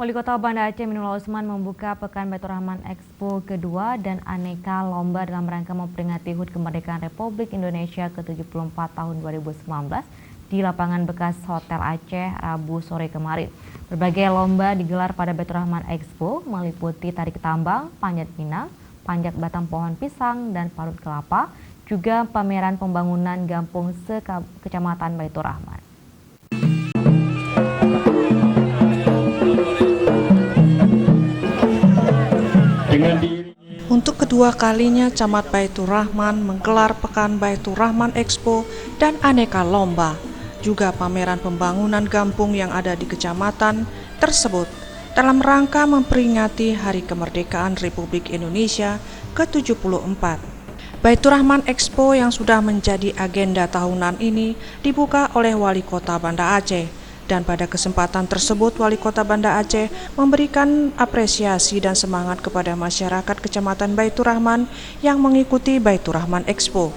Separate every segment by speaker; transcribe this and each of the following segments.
Speaker 1: Wali Kota Banda Aceh Aminullah Usman membuka Pekan Baitur Rahman Expo kedua dan aneka lomba dalam rangka memperingati HUT Kemerdekaan Republik Indonesia ke-74 tahun 2019 di lapangan bekas Hotel Aceh Rabu sore kemarin. Berbagai lomba digelar pada Baitur Rahman Expo meliputi tarik tambang, panjat pinang, panjat batang pohon pisang, dan parut kelapa, juga pameran pembangunan Gampung Kecamatan Baitur Rahman.
Speaker 2: Untuk kedua kalinya, Camat Baitur Rahman menggelar Pekan Baitur Rahman Expo dan aneka lomba, juga pameran pembangunan gampung yang ada di kecamatan tersebut dalam rangka memperingati Hari Kemerdekaan Republik Indonesia ke-74. Baitur Rahman Expo yang sudah menjadi agenda tahunan ini dibuka oleh Wali Kota Banda Aceh. Dan pada kesempatan tersebut, Wali Kota Banda Aceh memberikan apresiasi dan semangat kepada masyarakat Kecamatan Baitur Rahman yang mengikuti Baitur Rahman Expo.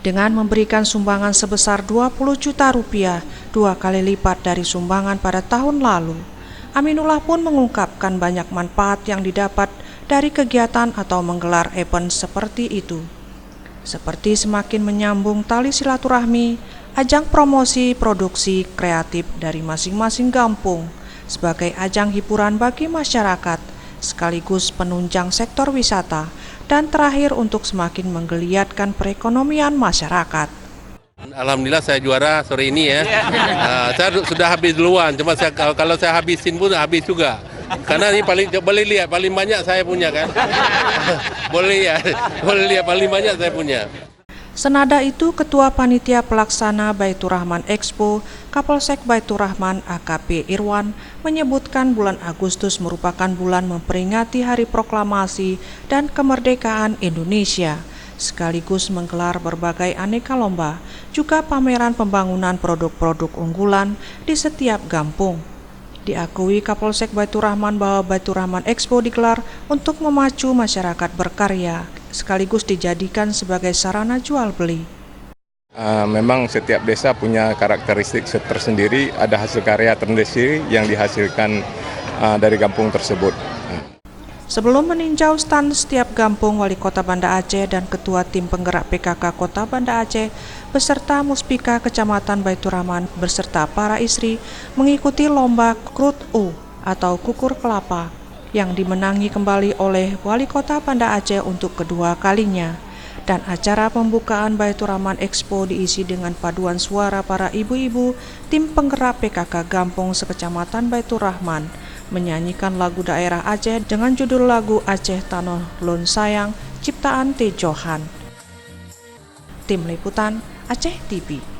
Speaker 2: Dengan memberikan sumbangan sebesar 20 juta rupiah, 2 kali lipat dari sumbangan pada tahun lalu. Aminullah pun mengungkapkan banyak manfaat yang didapat dari kegiatan atau menggelar event seperti itu. Seperti semakin menyambung tali silaturahmi, ajang promosi produksi kreatif dari masing-masing kampung sebagai ajang hiburan bagi masyarakat, sekaligus penunjang sektor wisata, dan terakhir untuk semakin menggeliatkan perekonomian masyarakat.
Speaker 3: Alhamdulillah saya juara sore ini ya. Saya sudah habis duluan, cuma kalau saya habisin pun habis juga. Karena ini boleh lihat paling banyak saya punya kan. boleh lihat paling banyak saya punya.
Speaker 2: Senada itu, Ketua Panitia Pelaksana Baitur Rahman Expo, Kapolsek Baitur Rahman AKP Irwan, menyebutkan bulan Agustus merupakan bulan memperingati Hari Proklamasi dan Kemerdekaan Indonesia, sekaligus menggelar berbagai aneka lomba, juga pameran pembangunan produk-produk unggulan di setiap kampung. Diakui Kapolsek Baitur Rahman bahwa Baitur Rahman Expo digelar untuk memacu masyarakat berkarya, sekaligus dijadikan sebagai sarana jual beli.
Speaker 4: Memang setiap desa punya karakteristik tersendiri, ada hasil karya tersendiri yang dihasilkan dari kampung tersebut.
Speaker 2: Sebelum meninjau stand setiap kampung, Wali Kota Banda Aceh dan Ketua Tim Penggerak PKK Kota Banda Aceh beserta Muspika Kecamatan Baitur Rahman beserta para istri mengikuti lomba Krut U atau kukur kelapa yang dimenangi kembali oleh Wali Kota Banda Aceh untuk kedua kalinya. Dan acara pembukaan Baitur Rahman Expo diisi dengan paduan suara para ibu-ibu tim penggerak PKK Gampung Sekecamatan Baitur Rahman menyanyikan lagu daerah Aceh dengan judul lagu Aceh Tanah Lun Sayang ciptaan T. Johan. Tim Liputan Aceh TV.